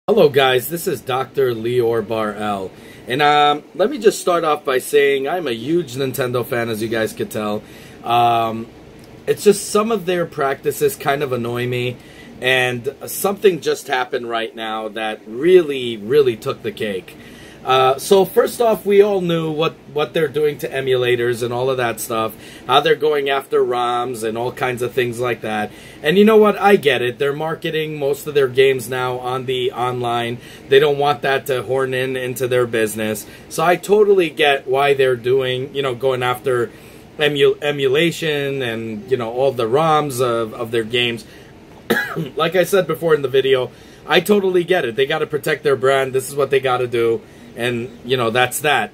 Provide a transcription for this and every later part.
Hello guys, this is Dr. Lior Bar-El, and let me just start off by saying I'm a huge Nintendo fan, as you guys could tell. It's just some of their practices kind of annoy me, and something just happened right now that really took the cake. So first off, we all knew what they're doing to emulators and all of that stuff, how they're going after ROMs and all kinds of things like that. And you know what? I get it. They're marketing most of their games now on the online. They don't want that to horn into their business. So I totally get why they're doing, going after emulation and, all the ROMs of their games. Like I said before in the video, I totally get it. They got to protect their brand. This is what they got to do. And, that's that.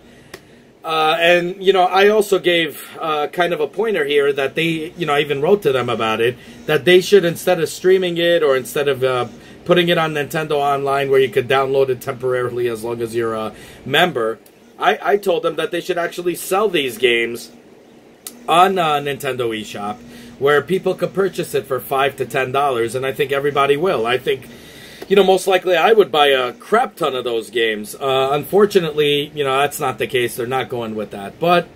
And, I also gave kind of a pointer here that they, I even wrote to them about it, that they should, instead of streaming it or instead of putting it on Nintendo Online where you could download it temporarily as long as you're a member, I told them that they should actually sell these games on Nintendo eShop where people could purchase it for $5 to $10, and I think everybody will. I think... most likely I would buy a crap ton of those games. Unfortunately, that's not the case. They're not going with that. But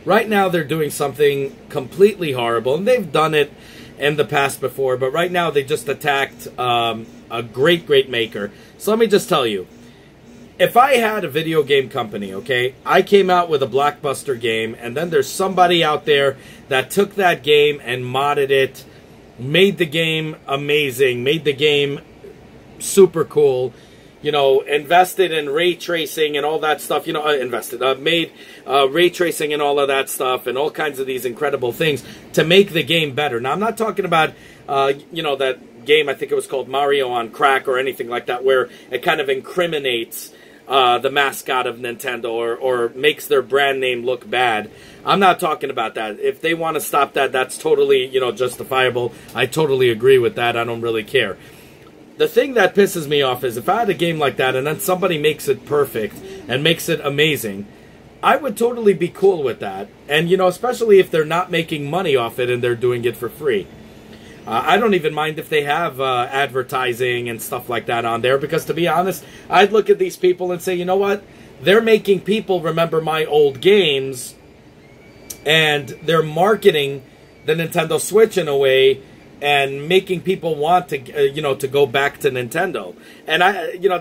right now they're doing something completely horrible. And they've done it in the past before. But right now they just attacked a great maker. So let me just tell you. If I had a video game company, okay, I came out with a blockbuster game. And then there's somebody out there that took that game and modded it. Made the game amazing. Made the game super cool, invested in ray tracing and all that stuff, made ray tracing and all of that stuff and all kinds of these incredible things to make the game better. Now, I'm not talking about, that game, I think it was called Mario on Crack or anything like that, where it kind of incriminates the mascot of Nintendo or makes their brand name look bad. I'm not talking about that. If they want to stop that, that's totally, justifiable. I totally agree with that. I don't really care. The thing that pisses me off is if I had a game like that and then somebody makes it perfect and makes it amazing, I would totally be cool with that. And, especially if they're not making money off it and they're doing it for free. I don't even mind if they have advertising and stuff like that on there, because to be honest, I'd look at these people and say, you know what? They're making people remember my old games, and they're marketing the Nintendo Switch in a way and making people want to, to go back to Nintendo. And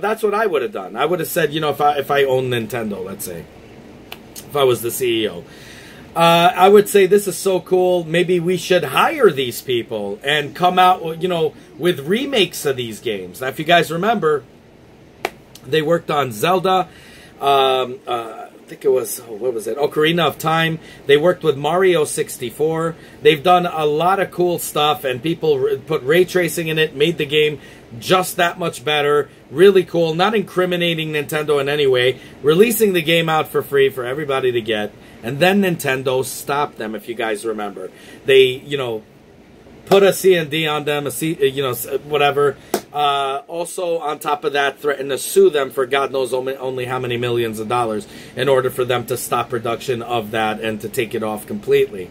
that's what I would have done. I would have said, if I owned Nintendo, let's say, if I was the CEO, I would say this is so cool. Maybe we should hire these people and come out, with remakes of these games. Now, if you guys remember, they worked on Zelda. I think it was, what was it? Ocarina of Time. They worked with Mario 64. They've done a lot of cool stuff, and people put ray tracing in it, made the game just that much better. Really cool. Not incriminating Nintendo in any way. Releasing the game out for free for everybody to get. And then Nintendo stopped them, if you guys remember. They, put a C&D on them, whatever. Also, on top of that, threatened to sue them for God knows only how many millions of dollars in order for them to stop production of that and to take it off completely.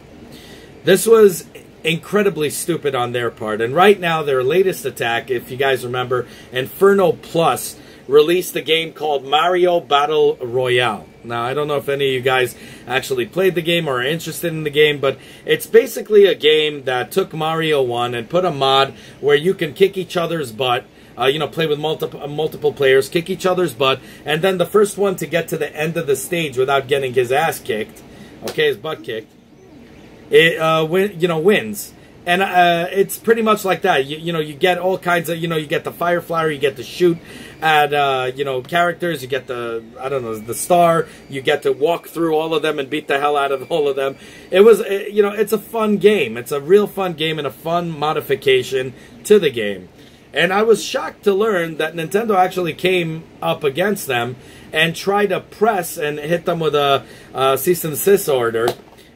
This was incredibly stupid on their part. And right now, their latest attack, if you guys remember, Inferno Plus released a game called Mario Battle Royale. Now, I don't know if any of you guys actually played the game or are interested in the game, but it's basically a game that took Mario 1 and put a mod where you can kick each other's butt, play with multiple players, kick each other's butt, and then the first one to get to the end of the stage without getting his ass kicked, his butt kicked, wins. And it's pretty much like that. You get all kinds of, you get the fire flower, you get to shoot at, characters, you get the star, you get to walk through all of them and beat the hell out of all of them. It was, it's a fun game. It's a real fun game and a fun modification to the game. And I was shocked to learn that Nintendo actually came up against them and tried to press and hit them with a cease and desist order.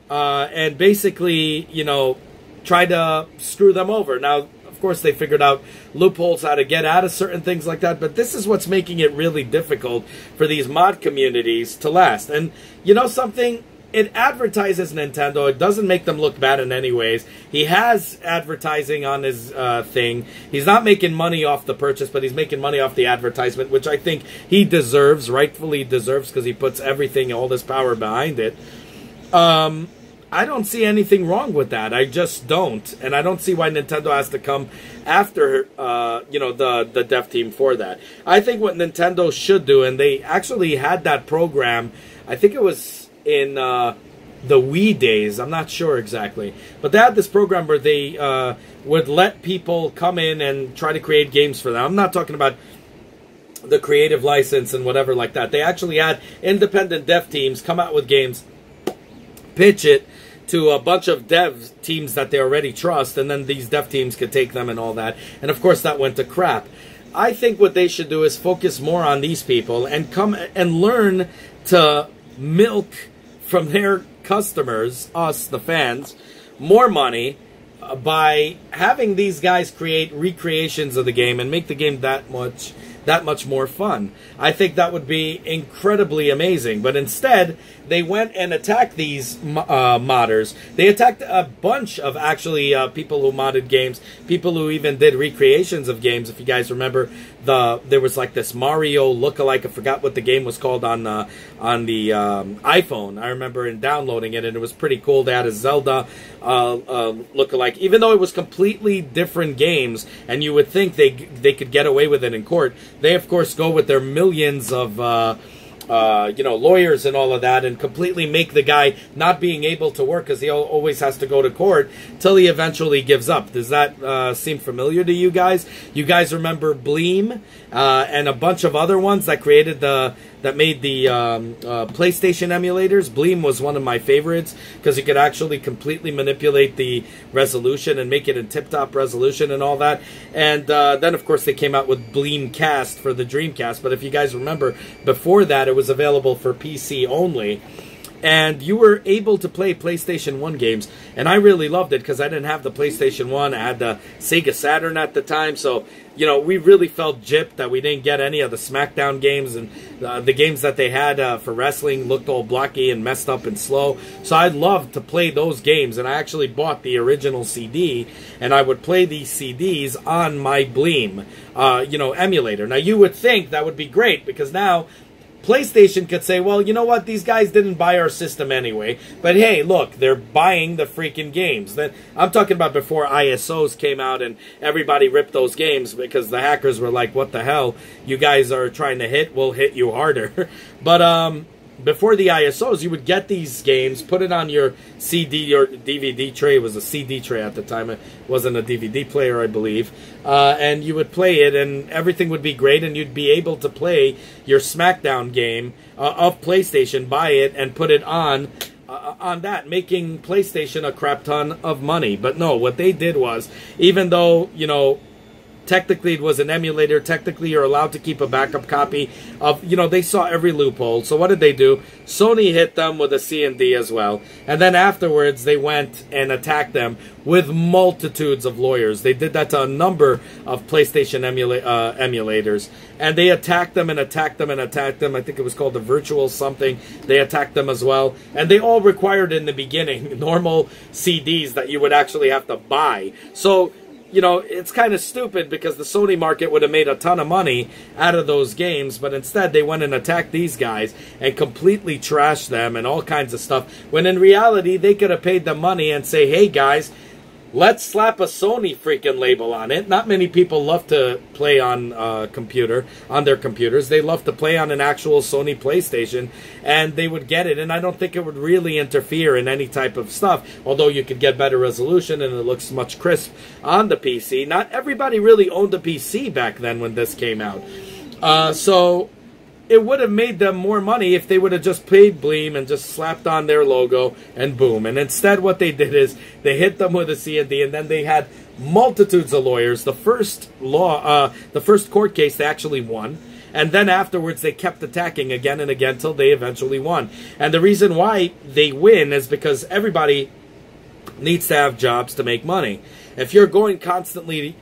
And basically, try to screw them over. Now, of course, they figured out loopholes how to get out of certain things like that, but this is what's making it really difficult for these mod communities to last. And you know something? it advertises Nintendo. It doesn't make them look bad in any ways. He has advertising on his thing. He's not making money off the purchase, but he's making money off the advertisement, which I think he deserves, rightfully deserves, because he puts everything, all this power behind it. I don't see anything wrong with that. I just don't. And I don't see why Nintendo has to come after, you know, the dev team for that. I think what Nintendo should do, and they actually had that program, I think it was in the Wii days, I'm not sure exactly, but they had this program where they would let people come in and try to create games for them. I'm not talking about the creative license and whatever like that. They actually had independent dev teams come out with games, pitch it to a bunch of dev teams that they already trust, and then these dev teams could take them and all that. And of course that went to crap. I think what they should do is focus more on these people and come and learn to milk from their customers, us, the fans, more money by having these guys create recreations of the game and make the game that much more fun. I think that would be incredibly amazing. But instead, they went and attacked these modders. They attacked a bunch of actually people who modded games, people who even did recreations of games. If you guys remember, there was like this Mario lookalike. I forgot what the game was called on the iPhone. I remember downloading it, and it was pretty cool. They had a Zelda lookalike, even though it was completely different games, and you would think they could get away with it in court. They, of course, go with their millions of, you know, lawyers and all of that and completely make the guy not being able to work because he always has to go to court till he eventually gives up. Does that seem familiar to you guys? You guys remember Bleem and a bunch of other ones that created that made the PlayStation emulators? Bleem was one of my favorites because you could actually completely manipulate the resolution and make it in tip-top resolution and all that. And then, of course, they came out with Bleem Cast for the Dreamcast. But if you guys remember, before that, it was available for PC only. And you were able to play PlayStation 1 games. And I really loved it because I didn't have the PlayStation 1. I had the Sega Saturn at the time. So, you know, we really felt gypped that we didn't get any of the SmackDown games. And the games that they had for wrestling looked all blocky and messed up and slow. So I loved to play those games. And I actually bought the original CD. And I would play these CDs on my Bleem, you know, emulator. Now, you would think that would be great because now PlayStation could say, well, you know what, these guys didn't buy our system anyway, but hey, look, they're buying the freaking games. I'm talking about before ISOs came out and everybody ripped those games because the hackers were like, what the hell, you guys are trying to hit, we'll hit you harder. But before the ISOs, you would get these games, put it on your CD or DVD tray. It was a CD tray at the time. It wasn't a DVD player, I believe. And you would play it, and everything would be great, and you'd be able to play your SmackDown game of PlayStation, buy it, and put it on that, making PlayStation a crap ton of money. But no, what they did was, even though, you know, technically it was an emulator, technically you're allowed to keep a backup copy of, you know, they saw every loophole. So what did they do? Sony hit them with a C&D as well. And then afterwards they went and attacked them with multitudes of lawyers. They did that to a number of PlayStation emulators. And they attacked them and attacked them and attacked them. I think it was called the Virtual something. They attacked them as well. And they all required in the beginning normal CDs that you would actually have to buy. So, you know, it's kind of stupid because the Sony market would have made a ton of money out of those games, but instead they went and attacked these guys and completely trashed them and all kinds of stuff, when in reality they could have paid them money and say, hey guys, let's slap a Sony freaking label on it. Not many people love to play on their computers. They love to play on an actual Sony PlayStation, and they would get it. And I don't think it would really interfere in any type of stuff, although you could get better resolution and it looks much crisp on the PC. Not everybody really owned a PC back then when this came out. So it would have made them more money if they would have just paid Bleem and just slapped on their logo and boom. And instead what they did is they hit them with a C&D, and then they had multitudes of lawyers. The first court case they actually won. And then afterwards they kept attacking again and again till they eventually won. And the reason why they win is because everybody needs to have jobs to make money. If you're going constantly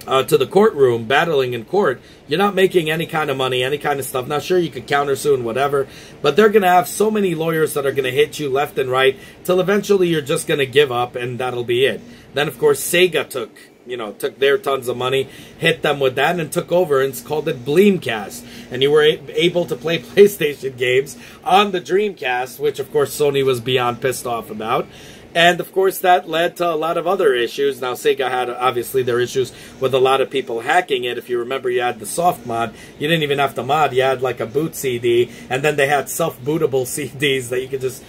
to the courtroom, battling in court, you're not making any kind of money, any kind of stuff. Now, sure, you could countersue and whatever, but they're going to have so many lawyers that are going to hit you left and right till eventually you're just going to give up, and that'll be it. Then, of course, Sega took their tons of money, hit them with that, and took over and called it Dreamcast. And you were able to play PlayStation games on the Dreamcast, which, of course, Sony was beyond pissed off about. And, of course, that led to a lot of other issues. Now, Sega had, obviously, their issues with a lot of people hacking it. If you remember, you had the soft mod. You didn't even have to mod. You had, like, a boot CD. And then they had self-bootable CDs that you could just,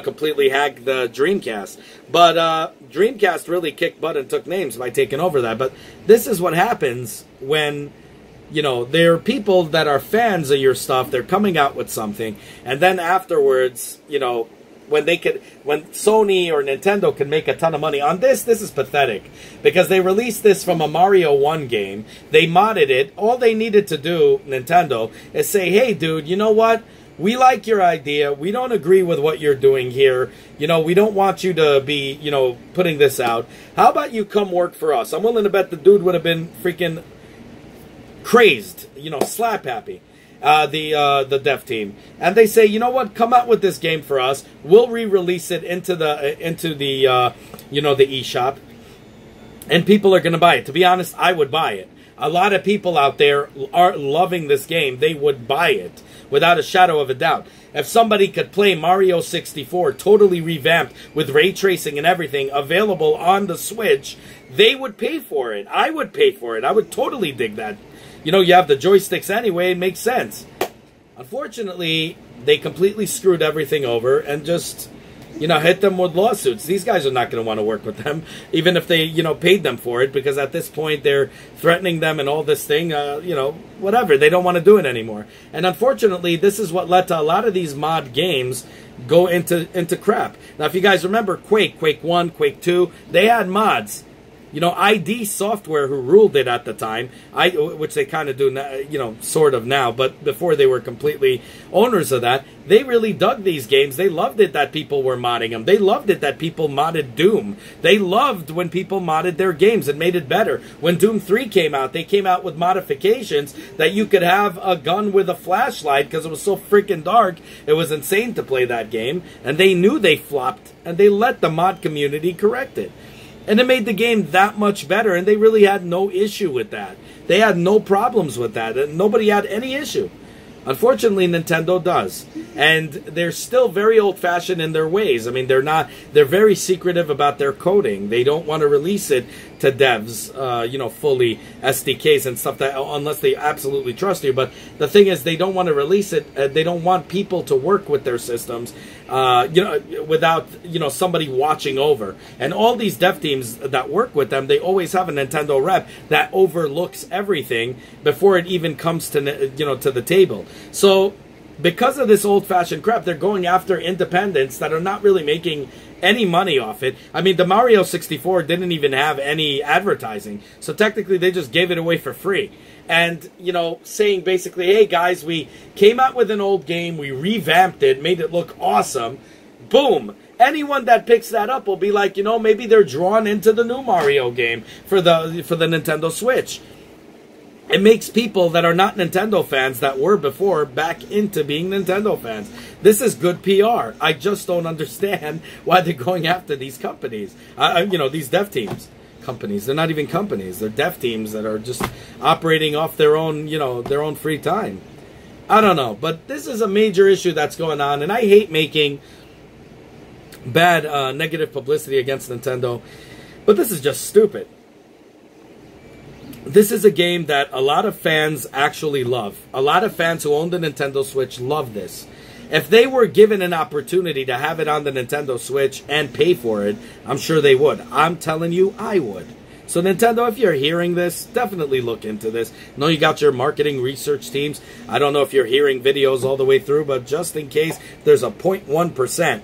completely hack the Dreamcast. But Dreamcast really kicked butt and took names by taking over that. But this is what happens when, there are people that are fans of your stuff. They're coming out with something. And then afterwards, when Sony or Nintendo can make a ton of money on this is pathetic. Because they released this from a Mario 1 game. They modded it. All they needed to do, Nintendo, is say, hey, dude, you know what? We like your idea. We don't agree with what you're doing here. We don't want you to be, putting this out. How about you come work for us? I'm willing to bet the dude would have been freaking crazed, slap happy. The dev team, and they say, you know what, come out with this game for us. We'll re-release it into the the eShop, and people are going to buy it. To be honest, I would buy it. A lot of people out there are loving this game. They would buy it without a shadow of a doubt. If somebody could play Mario 64 totally revamped with ray tracing and everything available on the Switch, they would pay for it. I would pay for it. I would totally dig that. You have the joysticks anyway, it makes sense. Unfortunately, they completely screwed everything over and just, hit them with lawsuits. These guys are not going to want to work with them, even if they, paid them for it, because at this point they're threatening them and all this thing, whatever. They don't want to do it anymore. And unfortunately, this is what led to a lot of these mod games go into crap. Now, if you guys remember Quake 1, Quake 2, they had mods. ID Software, who ruled it at the time, which they kind of do now, sort of now, but before they were completely owners of that, they really dug these games. They loved it that people were modding them. They loved it that people modded Doom. They loved when people modded their games and made it better. When Doom 3 came out, they came out with modifications that you could have a gun with a flashlight because it was so freaking dark. It was insane to play that game, and they knew they flopped, and they let the mod community correct it. And it made the game that much better, and they really had no issue with that. They had no problems with that, and nobody had any issue. Unfortunately, Nintendo does. And they're still very old-fashioned in their ways. I mean, they're very secretive about their coding. They don't want to release it to devs, fully, SDKs and stuff, that unless they absolutely trust you. But the thing is, they don't want to release it. They don't want people to work with their systems, without, somebody watching over. And all these dev teams that work with them, they always have a Nintendo rep that overlooks everything before it even comes to, to the table. So, because of this old-fashioned crap, they're going after independents that are not really making any money off it. I mean, the Mario 64 didn't even have any advertising. So technically, they just gave it away for free. And, saying basically, hey, guys, we came out with an old game, we revamped it, made it look awesome. Boom. Anyone that picks that up will be like, maybe they're drawn into the new Mario game for the Nintendo Switch. It makes people that are not Nintendo fans that were before back into being Nintendo fans. This is good PR. I just don't understand why they're going after these companies. These dev teams. Companies. They're not even companies. They're dev teams that are just operating off their own, their own free time. I don't know. But this is a major issue that's going on. And I hate making bad, negative publicity against Nintendo. But this is just stupid. This is a game that a lot of fans actually love. A lot of fans who own the Nintendo Switch love this. If they were given an opportunity to have it on the Nintendo Switch and pay for it, I'm sure they would. I'm telling you, I would. So Nintendo, if you're hearing this, definitely look into this. I know you got your marketing research teams. I don't know if you're hearing videos all the way through, but just in case there's a 0.1%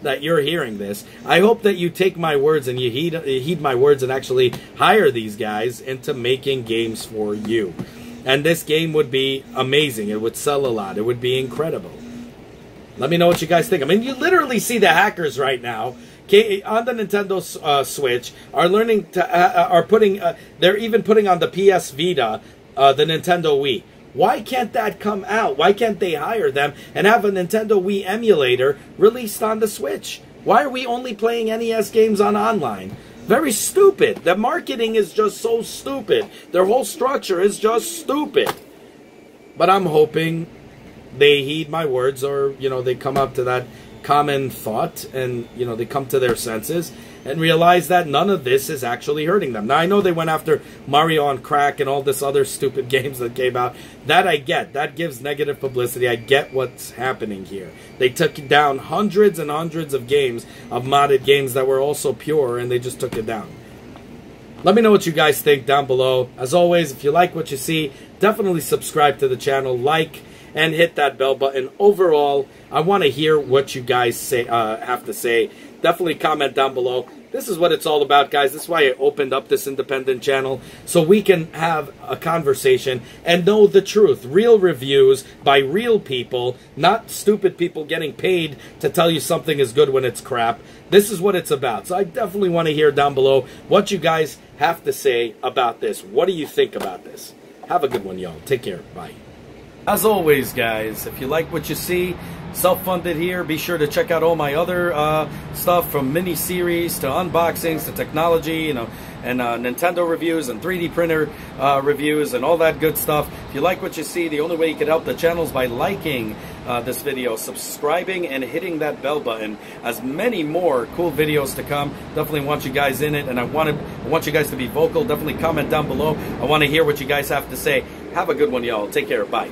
that you're hearing this, I hope that you take my words and you heed my words and actually hire these guys into making games for you. And this game would be amazing. It would sell a lot. It would be incredible. Let me know what you guys think. I mean, you literally see the hackers right now on the Nintendo Switch are learning to are putting they're even putting on the PS Vita the Nintendo Wii. Why can't that come out? Why can't they hire them and have a Nintendo Wii emulator released on the Switch? Why are we only playing NES games on online? Very stupid. The marketing is just so stupid. Their whole structure is just stupid. But I'm hoping they heed my words, or, you know, they come up to that common thought and, you know, they come to their senses and realize that none of this is actually hurting them. Now, I know they went after Mario on crack and all this other stupid games that came out. That I get. That gives negative publicity. I get what's happening here. They took down hundreds and hundreds of games, of modded games that were also pure, and they just took it down. Let me know what you guys think down below. As always, if you like what you see, definitely subscribe to the channel, like, and hit that bell button. Overall, I want to hear what you guys say, have to say. Definitely comment down below. This is what it's all about, guys. This is why I opened up this independent channel, so we can have a conversation and know the truth. Real reviews by real people, not stupid people getting paid to tell you something is good when it's crap. This is what it's about. So I definitely want to hear down below what you guys have to say about this. What do you think about this? Have a good one, y'all. Take care. Bye. As always, guys, if you like what you see, self-funded here, be sure to check out all my other stuff, from mini-series to unboxings to technology, you know, and Nintendo reviews and 3D printer reviews and all that good stuff. If you like what you see, the only way you can help the channel is by liking this video, subscribing, and hitting that bell button. As many more cool videos to come. Definitely want you guys in it, and I want you guys to be vocal. Definitely comment down below. I want to hear what you guys have to say. Have a good one, y'all. Take care. Bye.